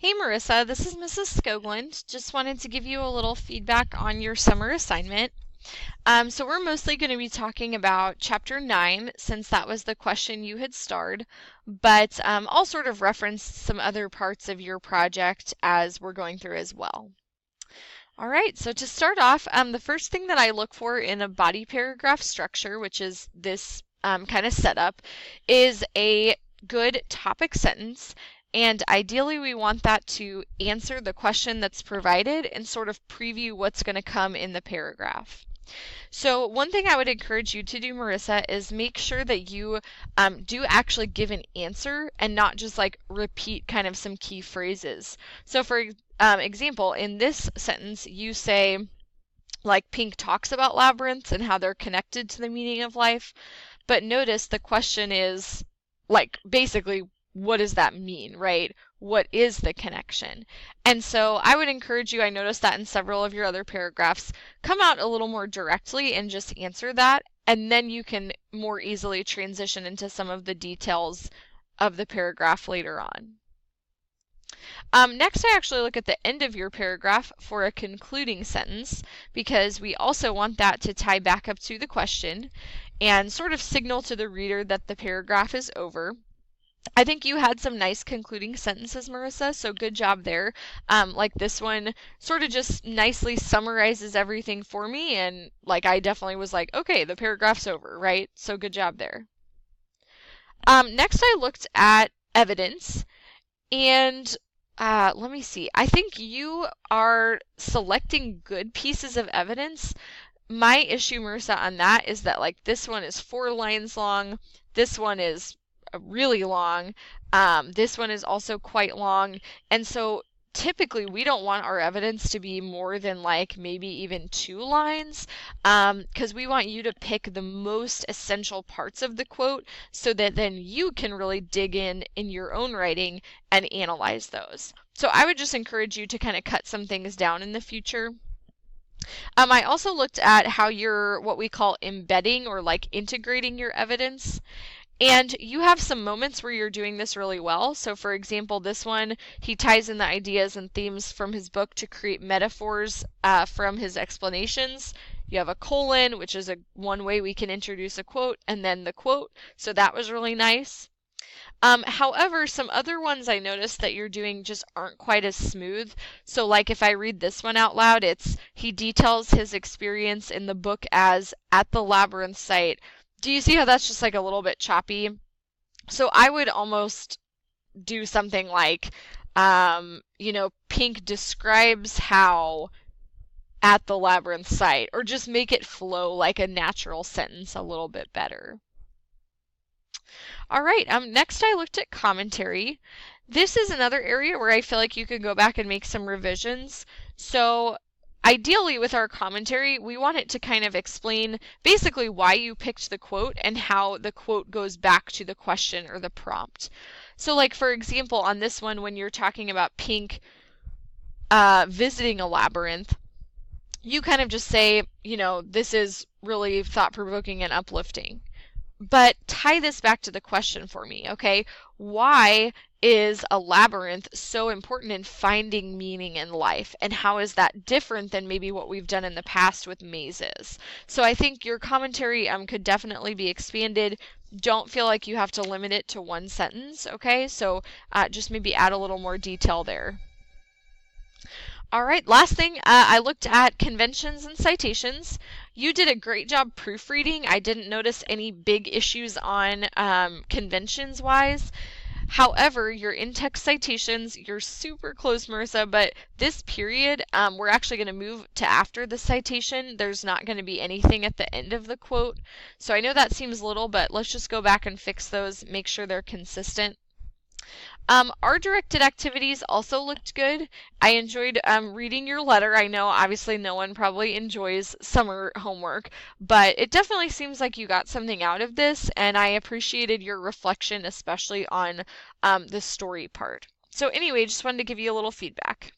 Hey Marissa, this is Mrs. Skoglund. Just wanted to give you a little feedback on your summer assignment. So we're mostly going to be talking about Chapter 9 since that was the question you had starred, but I'll sort of reference some other parts of your project as we're going through as well. All right, so to start off, the first thing that I look for in a body paragraph structure, which is this kind of setup, is a good topic sentence. And ideally, we want that to answer the question that's provided and sort of preview what's going to come in the paragraph. So one thing I would encourage you to do, Marissa, is make sure that you do actually give an answer and not just like repeat kind of some key phrases. So for example, in this sentence, you say, like, Pink talks about labyrinths and how they're connected to the meaning of life, but notice the question is, like, basically, what does that mean, right? What is the connection? And so I would encourage you, I noticed that in several of your other paragraphs, come out a little more directly and just answer that, and then you can more easily transition into some of the details of the paragraph later on. Next, I actually look at the end of your paragraph for a concluding sentence because we also want that to tie back up to the question and sort of signal to the reader that the paragraph is over. I think you had some nice concluding sentences, Marissa, so good job there. Like this one sort of just nicely summarizes everything for me, and like I definitely was like, okay, the paragraph's over, right? So good job there. Next, I looked at evidence, and let me see. I think you are selecting good pieces of evidence. My issue, Marissa, on that is that like this one is 4 lines long, this one is really long, this one is also quite long, and so typically we don't want our evidence to be more than like maybe even 2 lines, because we want you to pick the most essential parts of the quote so that then you can really dig in your own writing and analyze those. So I would just encourage you to kind of cut some things down in the future. I also looked at how you're what we call embedding or like integrating your evidence. And you have some moments where you're doing this really well. So for example, this one, he ties in the ideas and themes from his book to create metaphors from his explanations. You have a colon, which is one way we can introduce a quote, and then the quote. So that was really nice. However, some other ones I noticed that you're doing just aren't quite as smooth. So like if I read this one out loud, it's he details his experience in the book as at the labyrinth site. Do you see how that's just like a little bit choppy? So I would almost do something like, Pink describes how at the labyrinth site, or just make it flow like a natural sentence a little bit better. All right, next I looked at commentary. This is another area where I feel like you can go back and make some revisions. So ideally with our commentary, we want it to kind of explain basically why you picked the quote and how the quote goes back to the question or the prompt. So like for example, on this one, when you're talking about Pink visiting a labyrinth, you kind of just say, this is really thought-provoking and uplifting. But tie this back to the question for me, okay? Why is a labyrinth so important in finding meaning in life? And how is that different than maybe what we've done in the past with mazes? So I think your commentary could definitely be expanded. Don't feel like you have to limit it to one sentence, okay? So just maybe add a little more detail there. All right, last thing, I looked at conventions and citations. You did a great job proofreading. I didn't notice any big issues on conventions-wise. However, your in-text citations, you're super close, Marissa, but this period, we're actually going to move to after the citation. There's not going to be anything at the end of the quote. So I know that seems little, but let's just go back and fix those, make sure they're consistent. Our directed activities also looked good. I enjoyed reading your letter. I know obviously no one probably enjoys summer homework, but it definitely seems like you got something out of this, and I appreciated your reflection, especially on the story part. So anyway, just wanted to give you a little feedback.